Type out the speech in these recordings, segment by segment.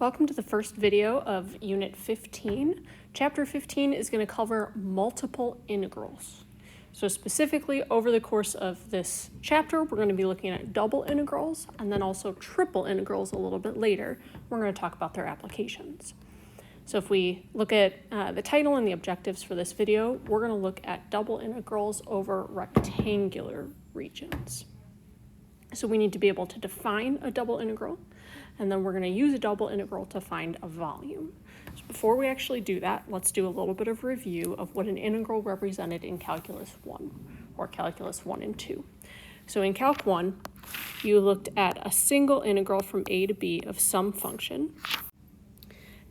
Welcome to the first video of Unit 15. Chapter 15 is going to cover multiple integrals. So specifically, over the course of this chapter, we're going to be looking at double integrals and then also triple integrals a little bit later. We're going to talk about their applications. So if we look at the title and the objectives for this video, we're going to look at double integrals over rectangular regions. So we need to be able to define a double integral, and then we're going to use a double integral to find a volume. So before we actually do that, let's do a little bit of review of what an integral represented in Calculus 1, or Calculus 1 and 2. So in Calc 1, you looked at a single integral from a to b of some function,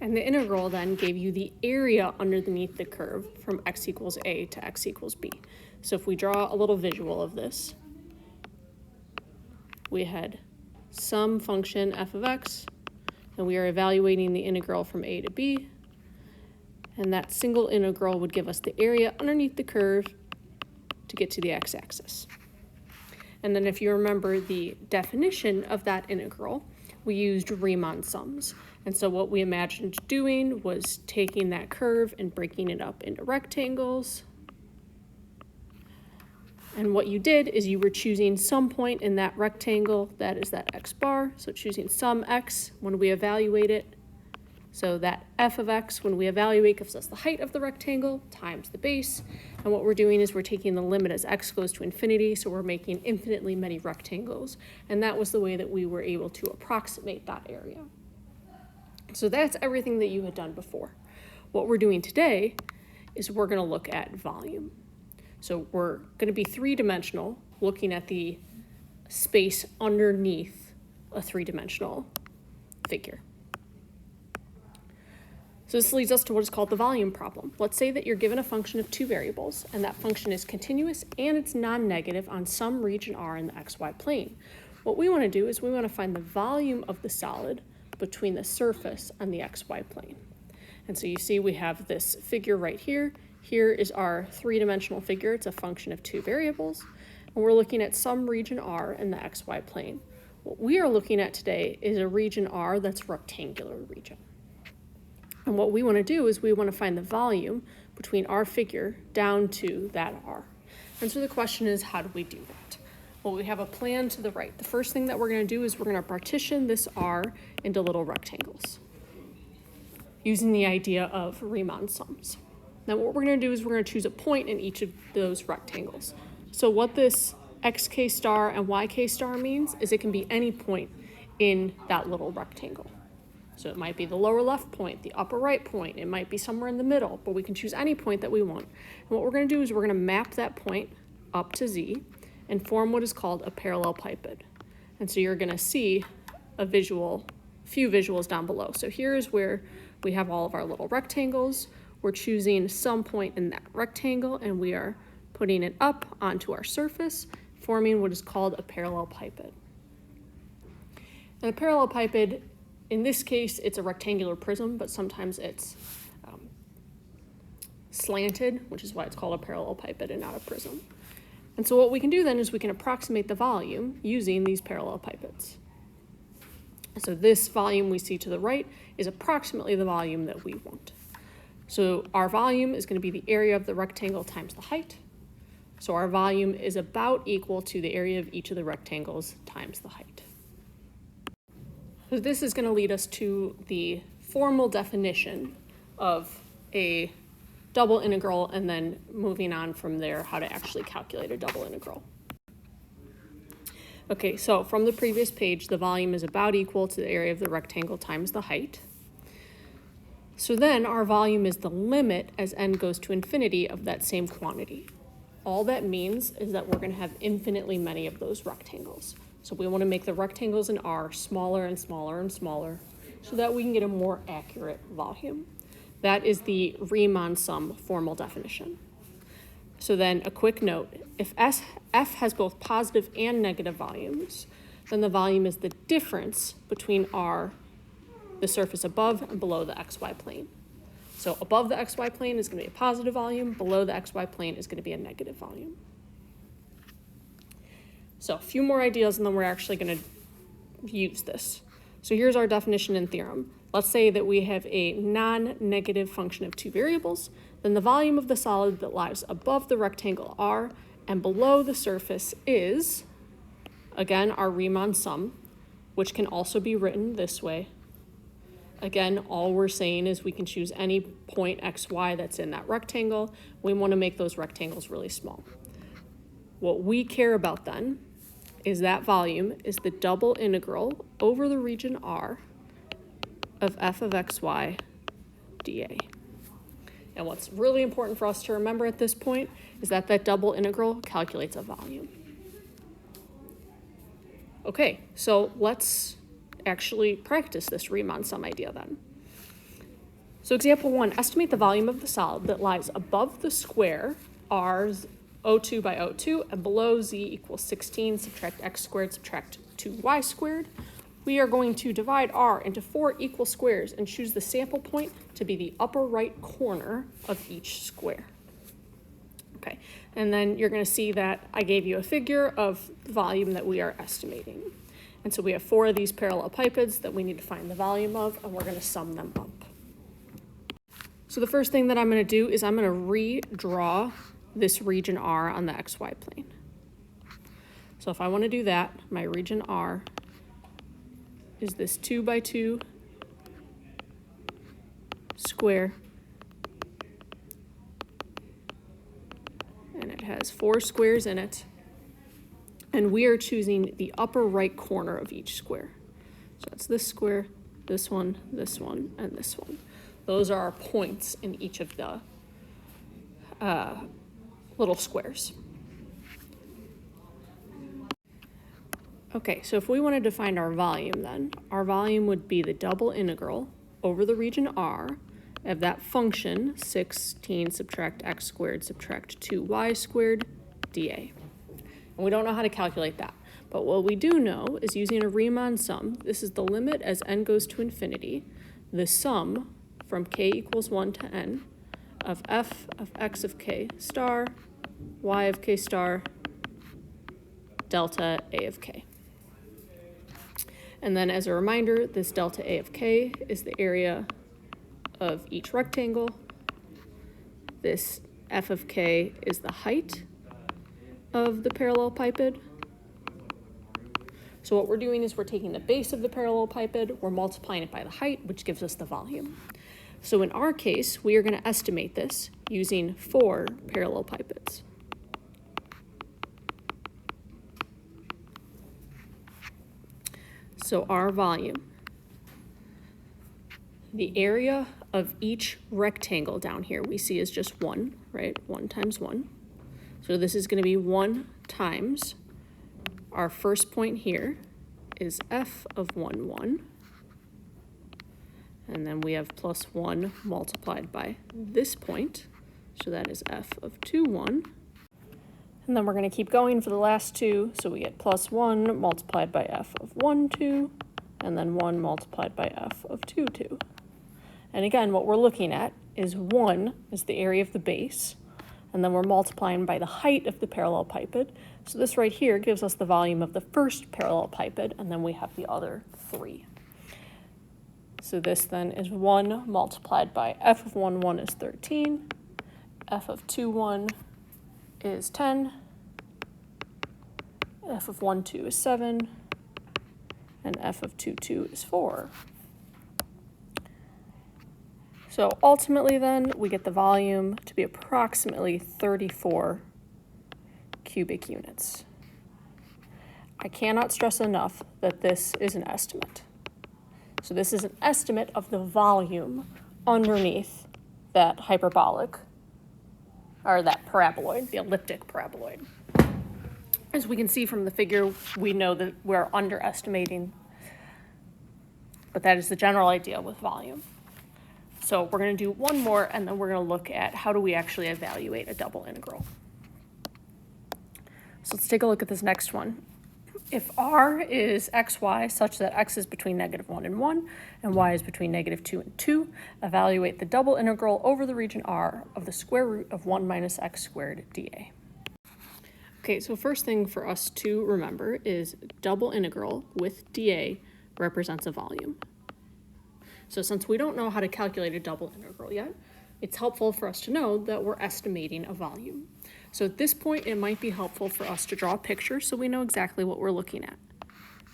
and the integral then gave you the area underneath the curve from x equals a to x equals b. So if we draw a little visual of this, we had some function f of x, and we are evaluating the integral from a to b, and that single integral would give us the area underneath the curve to get to the x-axis. And then if you remember the definition of that integral, we used Riemann sums. And so what we imagined doing was taking that curve and breaking it up into rectangles. And what you did is you were choosing some point in that rectangle, that is that x bar, so choosing some x when we evaluate it. So that f of x, when we evaluate, gives us the height of the rectangle times the base. And what we're doing is we're taking the limit as x goes to infinity, so we're making infinitely many rectangles. And that was the way that we were able to approximate that area. So that's everything that you had done before. What we're doing today is we're going to look at volume. So we're going to be three-dimensional, looking at the space underneath a three-dimensional figure. So this leads us to what is called the volume problem. Let's say that you're given a function of two variables, and that function is continuous and it's non-negative on some region R in the xy plane. What we want to do is we want to find the volume of the solid between the surface and the xy plane. And so you see we have this figure right here. Here is our three-dimensional figure. It's a function of two variables, and we're looking at some region R in the xy plane. What we are looking at today is a region R that's a rectangular region. And what we want to do is we want to find the volume between our figure down to that R. And so the question is, how do we do that? Well, we have a plan to the right. The first thing that we're going to do is we're going to partition this R into little rectangles using the idea of Riemann sums. Now what we're going to do is we're going to choose a point in each of those rectangles. So what this xk star and yk star means is it can be any point in that little rectangle. So it might be the lower left point, the upper right point, it might be somewhere in the middle, but we can choose any point that we want. And what we're going to do is we're going to map that point up to z and form what is called a parallelepiped. And so you're going to see a few visuals down below. So here is where we have all of our little rectangles. We're choosing some point in that rectangle, and we are putting it up onto our surface, forming what is called a parallelepiped. And a parallelepiped, in this case, it's a rectangular prism, but sometimes it's slanted, which is why it's called a parallelepiped and not a prism. And so what we can do then is we can approximate the volume using these parallelepipeds. So this volume we see to the right is approximately the volume that we want. So our volume is going to be the area of the rectangle times the height. So our volume is about equal to the area of each of the rectangles times the height. So this is going to lead us to the formal definition of a double integral, and then moving on from there, how to actually calculate a double integral. Okay, so from the previous page, the volume is about equal to the area of the rectangle times the height. So then our volume is the limit as n goes to infinity of that same quantity. All that means is that we're going to have infinitely many of those rectangles. So we want to make the rectangles in R smaller and smaller and smaller so that we can get a more accurate volume. That is the Riemann sum formal definition. So then a quick note, if f has both positive and negative volumes, then the volume is the difference between R, the surface above and below the xy plane. So above the xy plane is going to be a positive volume, below the xy plane is going to be a negative volume. So a few more ideas and then we're actually going to use this. So here's our definition and theorem. let's say that we have a non-negative function of two variables, then the volume of the solid that lies above the rectangle R and below the surface is, again, our Riemann sum, which can also be written this way. Again, all we're saying is we can choose any point x, y that's in that rectangle. We want to make those rectangles really small. What we care about then is that volume is the double integral over the region R of f of xy dA. And what's really important for us to remember at this point is that that double integral calculates a volume. Okay, so let's actually practice this Riemann sum idea then. So example 1, estimate the volume of the solid that lies above the square R O2 by O2 and below z equals 16, subtract x squared, subtract 2y squared. We are going to divide R into 4 equal squares and choose the sample point to be the upper right corner of each square. Okay, and then you're going to see that I gave you a figure of the volume that we are estimating. And so we have 4 of these parallelepipeds that we need to find the volume of, and we're going to sum them up. So the first thing that I'm going to do is I'm going to redraw this region R on the xy plane. So if I want to do that, my region R is this 2 by 2 square, and it has 4 squares in it, and we are choosing the upper right corner of each square. So that's this square, this one, and this one. Those are our points in each of the little squares. Okay, so if we wanted to find our volume then, our volume would be the double integral over the region R of that function 16 subtract x squared subtract 2y squared dA. And we don't know how to calculate that, but what we do know is using a Riemann sum, this is the limit as n goes to infinity, the sum from k equals 1 to n of f of x of k star, y of k star, delta a of k. And then as a reminder, this delta a of k is the area of each rectangle. This f of k is the height of the parallelepiped. So what we're doing is we're taking the base of the parallelepiped, we're multiplying it by the height, which gives us the volume. So in our case, we are going to estimate this using 4 parallelepipeds. So our volume, the area of each rectangle down here we see is just 1, right? 1 times 1. So this is going to be 1 times our first point here is f of 1, 1. And then we have plus 1 multiplied by this point. So that is f of 2, 1. And then we're going to keep going for the last 2. So we get plus 1 multiplied by f of 1, 2. And then 1 multiplied by f of 2, 2. And again, what we're looking at is 1 is the area of the base. And then we're multiplying by the height of the parallelepiped. So this right here gives us the volume of the first parallelepiped, and then we have the other 3. So this then is 1 multiplied by f of 1, 1 is 13, f of 2, 1 is 10, f of 1, 2 is 7, and f of 2, 2 is 4. So ultimately then, we get the volume to be approximately 34 cubic units. I cannot stress enough that this is an estimate. So this is an estimate of the volume underneath that hyperbolic, or that paraboloid, the elliptic paraboloid. As we can see from the figure, we know that we're underestimating, but that is the general idea with volume. So we're going to do one more, and then we're going to look at how do we actually evaluate a double integral. So let's take a look at this next one. If r is xy such that x is between -1 and 1, and y is between -2 and 2, evaluate the double integral over the region R of the square root of 1 minus x squared dA. Okay, so first thing for us to remember is double integral with dA represents a volume. So since we don't know how to calculate a double integral yet, it's helpful for us to know that we're estimating a volume. So at this point, it might be helpful for us to draw a picture so we know exactly what we're looking at.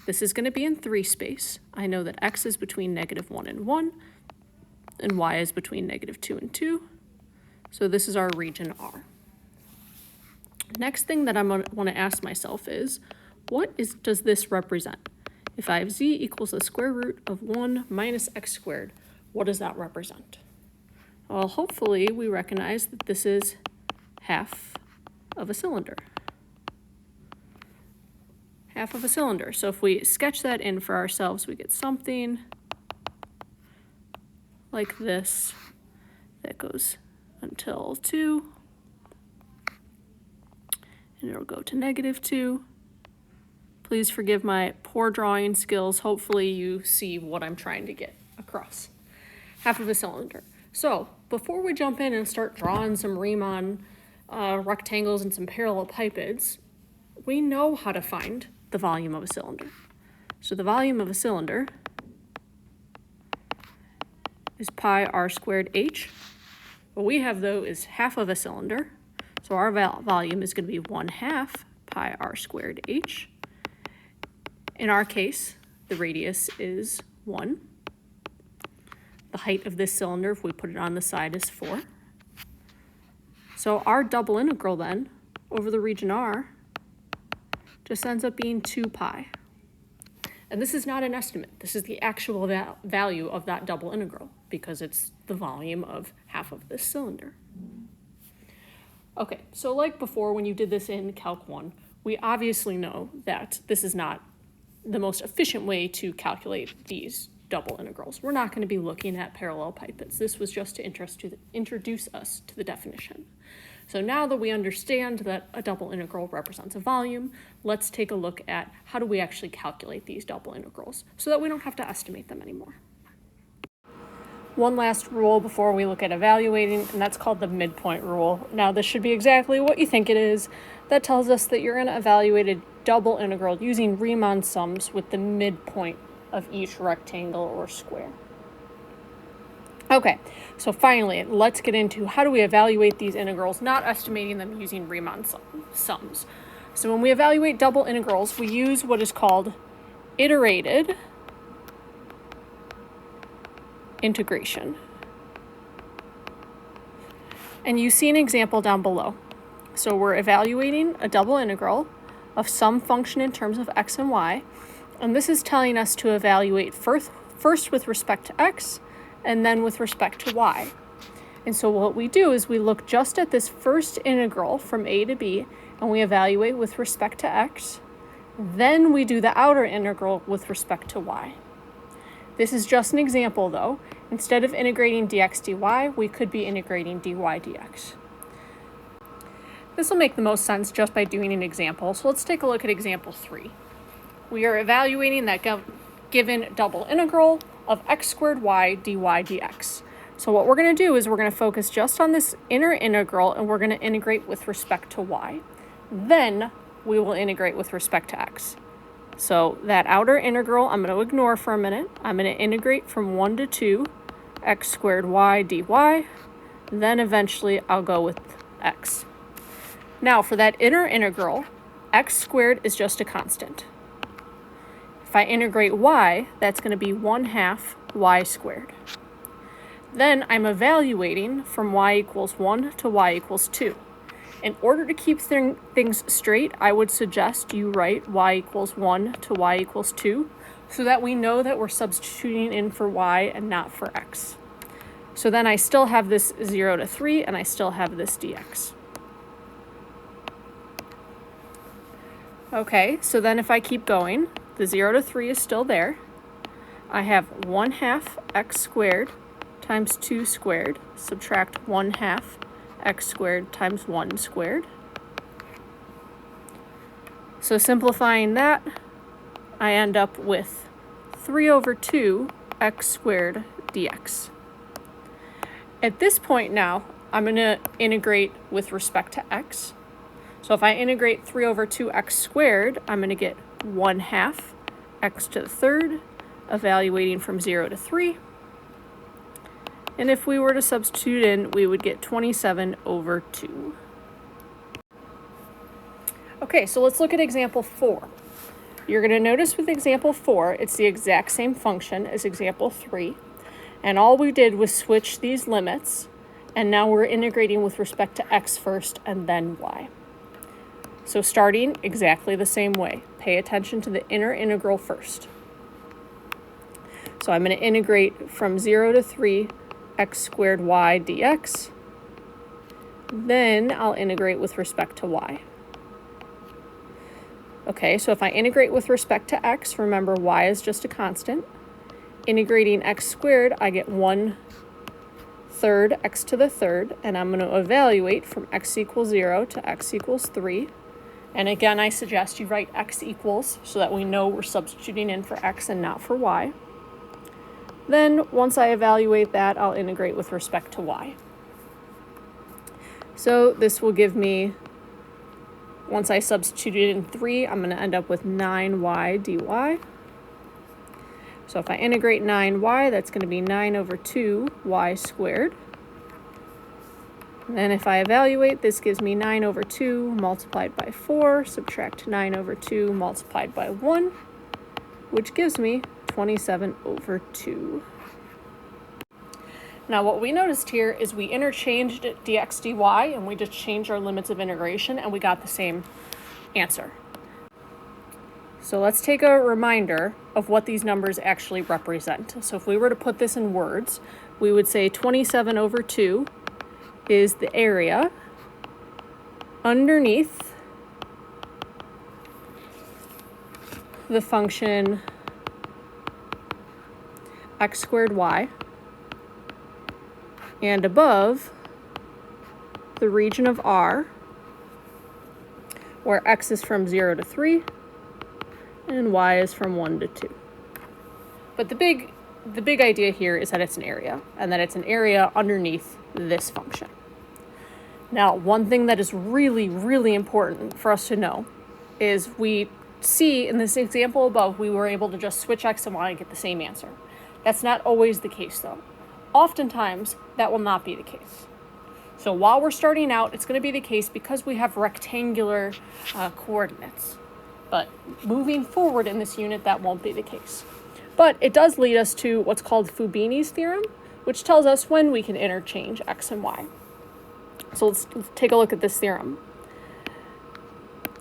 This is going to be in 3 space. I know that x is between -1 and 1, and y is between -2 and 2. So this is our region R. Next thing that I want to ask myself is, does this represent? If I have z equals the square root of 1 minus x squared, what does that represent? Well, hopefully we recognize that this is half of a cylinder. Half of a cylinder. So if we sketch that in for ourselves, we get something like this that goes until 2, and it'll go to -2. Please forgive my poor drawing skills. Hopefully you see what I'm trying to get across. Half of a cylinder. So before we jump in and start drawing some Riemann rectangles and some parallelepipeds, we know how to find the volume of a cylinder. So the volume of a cylinder is pi r squared h. What we have, though, is half of a cylinder. So our volume is going to be 1/2 pi r squared h. In our case, the radius is 1. The height of this cylinder, if we put it on the side, is 4. So our double integral then, over the region R, just ends up being 2 pi. And this is not an estimate. This is the actual value of that double integral, because it's the volume of half of this cylinder. Okay, so like before when you did this in Calc 1, we obviously know that this is not the most efficient way to calculate these double integrals. We're not going to be looking at parallelepipeds. This was just to introduce us to the definition. So now that we understand that a double integral represents a volume, let's take a look at how do we actually calculate these double integrals so that we don't have to estimate them anymore. One last rule before we look at evaluating, and that's called the midpoint rule. Now this should be exactly what you think it is. That tells us that you're going to evaluate a double integral using Riemann sums with the midpoint of each rectangle or square. Okay, so finally, let's get into how do we evaluate these integrals, not estimating them using Riemann sums. So when we evaluate double integrals, we use what is called iterated integration. And you see an example down below. So we're evaluating a double integral of some function in terms of x and y, and this is telling us to evaluate first with respect to x and then with respect to y. And so what we do is we look just at this first integral from a to b and we evaluate with respect to x, then we do the outer integral with respect to y. This is just an example though. Instead of integrating dx dy, we could be integrating dy dx. This will make the most sense just by doing an example, so let's take a look at example 3. We are evaluating that given double integral of x squared y dy dx. So what we're going to do is we're going to focus just on this inner integral and we're going to integrate with respect to y. Then we will integrate with respect to x. So that outer integral I'm going to ignore for a minute. I'm going to integrate from 1 to 2 x squared y dy. Then eventually I'll go with x. Now for that inner integral, x squared is just a constant. If I integrate y, that's going to be 1/2 y squared. Then I'm evaluating from y equals 1 to y equals 2. In order to keep things straight, I would suggest you write y equals 1 to y equals 2 so that we know that we're substituting in for y and not for x. So then I still have this 0 to 3 and I still have this dx. Okay, so then if I keep going, the 0 to 3 is still there. I have 1/2 x squared times 2 squared, subtract 1/2 x squared times 1 squared. So simplifying that, I end up with 3/2 x squared dx. At this point now, I'm going to integrate with respect to x. So if I integrate 3/2 x squared, I'm going to get 1/2 x to the third, evaluating from 0 to 3. And if we were to substitute in, we would get 27 over 2. Okay, so let's look at example 4. You're going to notice with example 4, it's the exact same function as example 3. And all we did was switch these limits, and now we're integrating with respect to x first and then y. So starting exactly the same way. Pay attention to the inner integral first. So I'm going to integrate from 0 to 3 x squared y dx. Then I'll integrate with respect to y. Okay, so if I integrate with respect to x, remember y is just a constant. Integrating x squared, I get 1/3 x to the third, and I'm going to evaluate from x equals 0 to x equals 3. And again, I suggest you write x equals so that we know we're substituting in for x and not for y. Then, once I evaluate that, I'll integrate with respect to y. So this will give me, once I substitute in 3, I'm going to end up with 9y dy. So if I integrate 9y, that's going to be 9 over 2y squared. And then if I evaluate, this gives me 9 over 2 multiplied by 4, subtract 9 over 2 multiplied by 1, which gives me 27 over 2. Now what we noticed here is we interchanged dx dy, and we just changed our limits of integration, and we got the same answer. So let's take a reminder of what these numbers actually represent. So if we were to put this in words, we would say 27 over 2 is the area underneath the function x squared y and above the region of R where x is from 0 to 3 and y is from 1 to 2. But the big idea here is that it's an area, and that it's an area underneath this function. Now, one thing that is really, really important for us to know is we see in this example above, we were able to just switch x and y and get the same answer. That's not always the case, though. Oftentimes, that will not be the case. So while we're starting out, it's going to be the case because we have rectangular coordinates. But moving forward in this unit, that won't be the case. But it does lead us to what's called Fubini's theorem, which tells us when we can interchange x and y. So let's take a look at this theorem.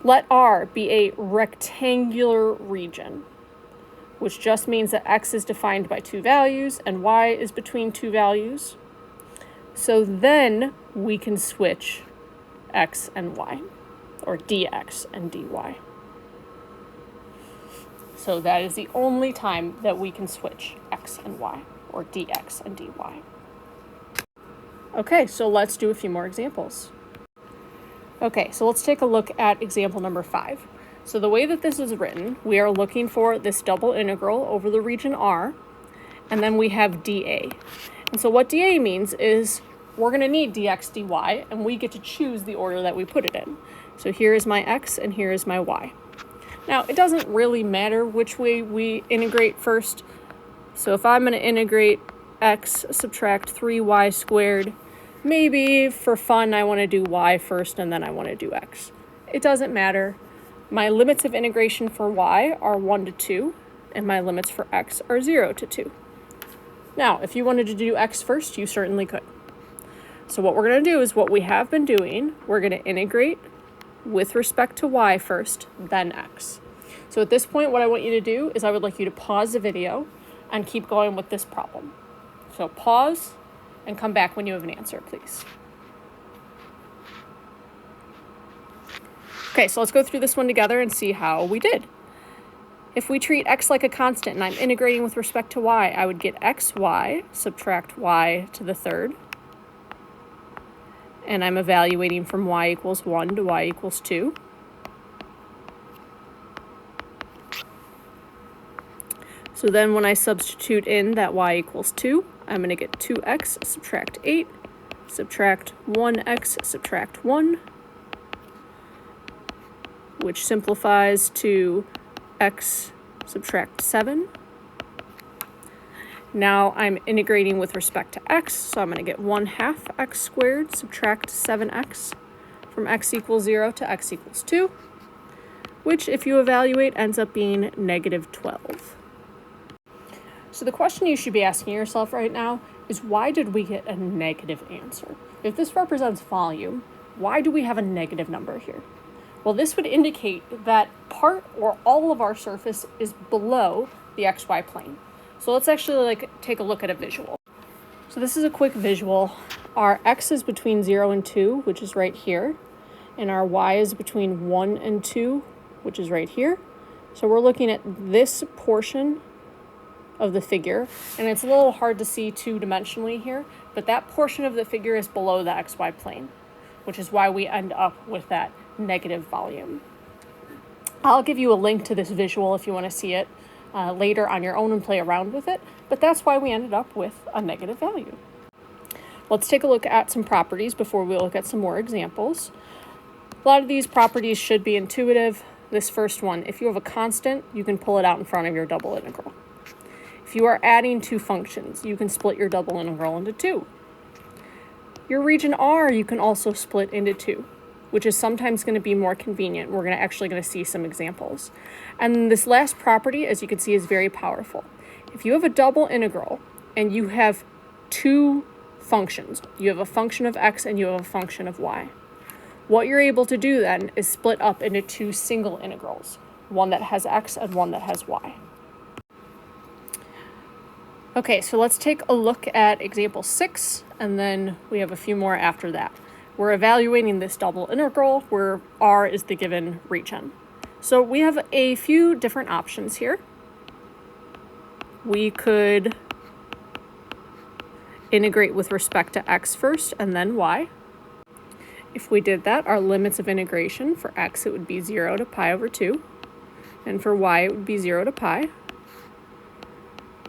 Let R be a rectangular region, which just means that x is defined by 2 values and y is between 2 values. So then we can switch x and y, or dx and dy. So that is the only time that we can switch x and y, or dx and dy. Okay, so let's do a few more examples. Okay, so let's take a look at example number 5. So the way that this is written, we are looking for this double integral over the region R, and then we have dA. And so what dA means is we're going to need dx dy, and we get to choose the order that we put it in. So here is my x, and here is my y. Now, it doesn't really matter which way we integrate first. So if I'm going to integrate x, subtract 3y squared, maybe for fun I want to do y first and then I want to do x. It doesn't matter. My limits of integration for y are 1 to 2, and my limits for x are 0 to 2. Now, if you wanted to do x first, you certainly could. So what we're going to do is what we have been doing. We're going to integrate with respect to y first, then x. So at this point, what I want you to do is I would like you to pause the video and keep going with this problem. So pause and come back when you have an answer, please. Okay, so let's go through this one together and see how we did. If we treat x like a constant and I'm integrating with respect to y, I would get xy, subtract y to the third. And I'm evaluating from y equals 1 to y equals 2. So then when I substitute in that y equals 2, I'm going to get 2x, subtract 8, subtract 1x, subtract 1, which simplifies to x, subtract 7. Now I'm integrating with respect to x, so I'm going to get 1/2 x squared subtract 7x from x equals 0 to x equals 2, which if you evaluate ends up being -12. So the question you should be asking yourself right now is, why did we get a negative answer? If this represents volume, why do we have a negative number here? Well, this would indicate that part or all of our surface is below the xy plane. So let's actually take a look at a visual. So this is a quick visual. Our x is between 0 and 2, which is right here, and our y is between 1 and 2, which is right here. So we're looking at this portion of the figure, and it's a little hard to see two-dimensionally here, but that portion of the figure is below the xy plane, which is why we end up with that negative volume. I'll give you a link to this visual if you want to see it later on your own and play around with it, but that's why we ended up with a negative value. Let's take a look at some properties before we look at some more examples. A lot of these properties should be intuitive. This first one, if you have a constant, you can pull it out in front of your double integral. If you are adding two functions, you can split your double integral into two. Your region R, you can also split into two, which is sometimes going to be more convenient. We're actually going to see some examples. And this last property, as you can see, is very powerful. If you have a double integral and you have two functions, you have a function of x and you have a function of y, what you're able to do then is split up into two single integrals, one that has x and one that has y. Okay, so let's take a look at example 6, and then we have a few more after that. We're evaluating this double integral where R is the given region. So we have a few different options here. We could integrate with respect to x first and then y. If we did that, our limits of integration for x, it would be 0 to pi over 2, and for y, it would be 0 to pi.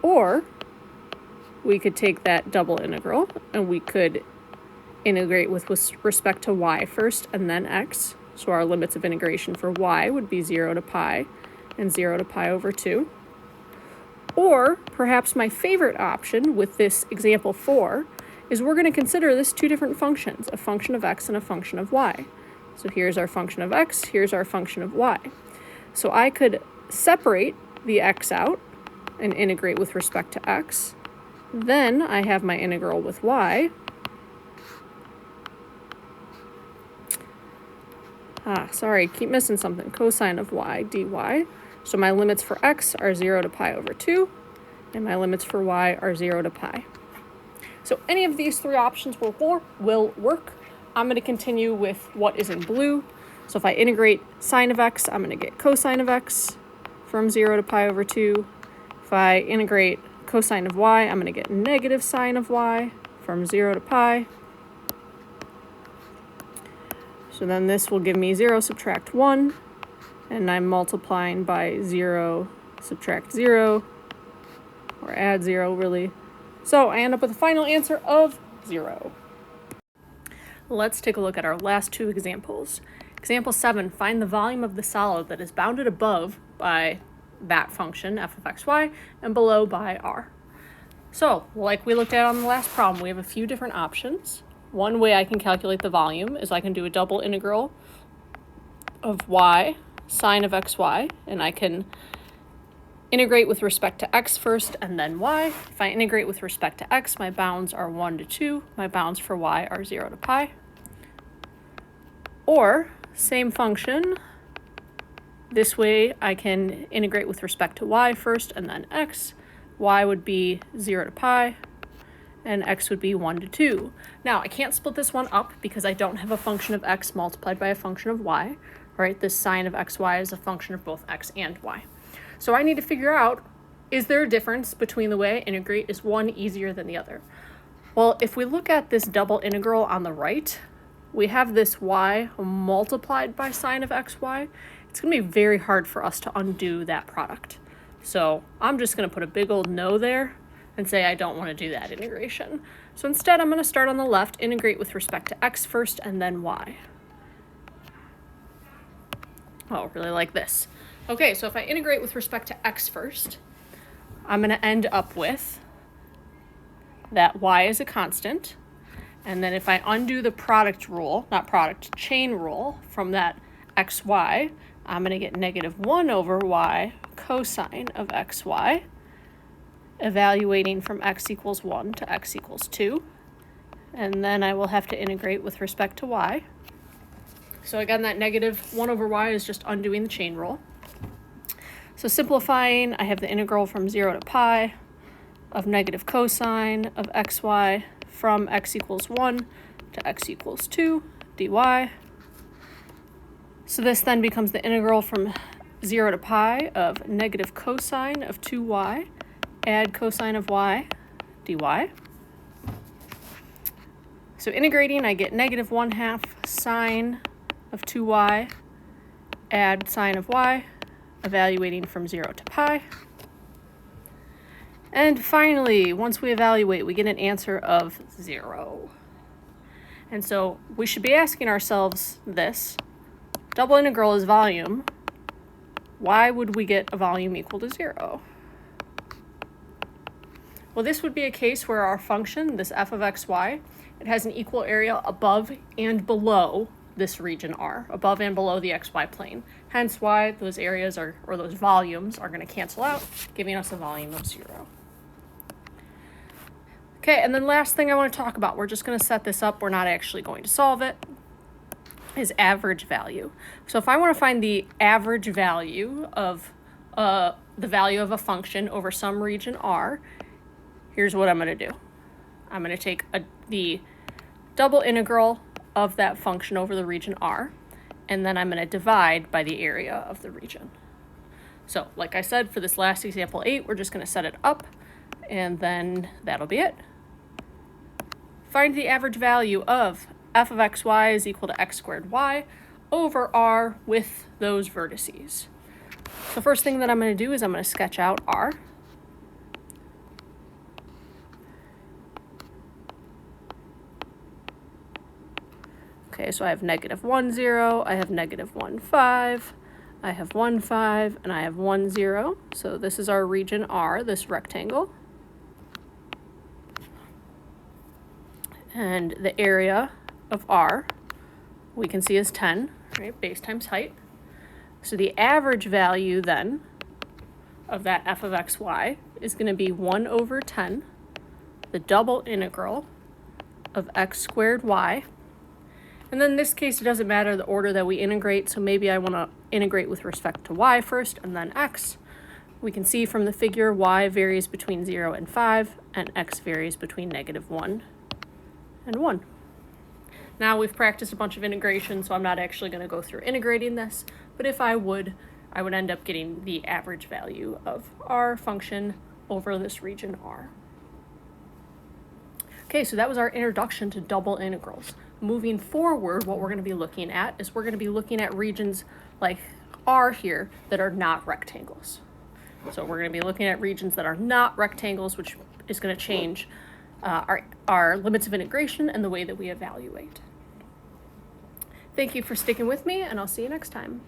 Or we could take that double integral and we could integrate with respect to y first and then x. So our limits of integration for y would be 0 to pi and 0 to pi over 2. Or perhaps my favorite option with this example 4 is we're going to consider this two different functions, a function of x and a function of y. So here's our function of x, here's our function of y. So I could separate the x out and integrate with respect to x. Then I have my integral with y. Keep missing something. Cosine of y dy. So my limits for x are 0 to pi over 2, and my limits for y are 0 to pi. So any of these three options will work. I'm going to continue with what is in blue. So if I integrate sine of x, I'm going to get cosine of x from 0 to pi over 2. If I integrate cosine of y, I'm going to get negative sine of y from 0 to pi. So then this will give me 0 subtract 1, and I'm multiplying by 0 subtract 0, or add 0 really. So I end up with a final answer of 0. Let's take a look at our last two examples. Example 7, find the volume of the solid that is bounded above by that function, f of xy, and below by r. So, like we looked at on the last problem, we have a few different options. One way I can calculate the volume is I can do a double integral of y sine of xy, and I can integrate with respect to x first and then y. If I integrate with respect to x, my bounds are 1 to 2. My bounds for y are 0 to pi. Or, same function, this way I can integrate with respect to y first and then x. Y would be 0 to pi, and x would be 1 to 2. Now, I can't split this one up because I don't have a function of x multiplied by a function of y, right? This sine of xy is a function of both x and y. So I need to figure out, is there a difference between the way I integrate? Is one easier than the other? Well, if we look at this double integral on the right, we have this y multiplied by sine of xy. It's going to be very hard for us to undo that product. So I'm just going to put a big old no there and say I don't want to do that integration. So instead, I'm going to start on the left, integrate with respect to x first and then y. Oh, really like this. Okay, so if I integrate with respect to x first, I'm going to end up with that y is a constant. And then if I undo the product rule, not product, chain rule from that xy, I'm going to get negative 1 over y cosine of xy, evaluating from x equals 1 to x equals 2. And then I will have to integrate with respect to y. So again, that negative 1 over y is just undoing the chain rule. So simplifying, I have the integral from 0 to pi of negative cosine of xy from x equals 1 to x equals 2 dy. So this then becomes the integral from 0 to pi of negative cosine of 2y, add cosine of y, dy. So integrating, I get negative 1/2 sine of 2y, add sine of y, evaluating from 0 to pi. And finally, once we evaluate, we get an answer of 0. And so we should be asking ourselves this: double integral is volume. Why would we get a volume equal to 0? Well, this would be a case where our function, this f of xy, it has an equal area above and below this region R, above and below the xy plane. Hence why those areas or those volumes are going to cancel out, giving us a volume of 0. Okay, and then last thing I want to talk about, we're just going to set this up, we're not actually going to solve it, is average value. So if I want to find the average value of the value of a function over some region R, here's what I'm going to do. I'm going to take the double integral of that function over the region R, and then I'm going to divide by the area of the region. So like I said, for this last example 8, we're just going to set it up, and then that'll be it. Find the average value of f of xy is equal to x squared y over R with those vertices. So first thing that I'm going to do is I'm going to sketch out R. Okay, so I have negative 1, 0, I have negative 1, 5, I have 1, 5, and I have 1, 0. So this is our region R, this rectangle. And the area of R, we can see is 10, right? Base times height. So the average value then of that f of xy is going to be 1 over 10, the double integral of x squared y. And then in this case, it doesn't matter the order that we integrate, so maybe I want to integrate with respect to y first and then x. We can see from the figure y varies between 0 and 5, and x varies between negative 1 and 1. Now we've practiced a bunch of integration, so I'm not actually going to go through integrating this, but if I would end up getting the average value of our function over this region R. Okay, so that was our introduction to double integrals. Moving forward, what we're going to be looking at is we're going to be looking at regions like R here that are not rectangles. So we're going to be looking at regions that are not rectangles, which is going to change our limits of integration and the way that we evaluate. Thank you for sticking with me, and I'll see you next time.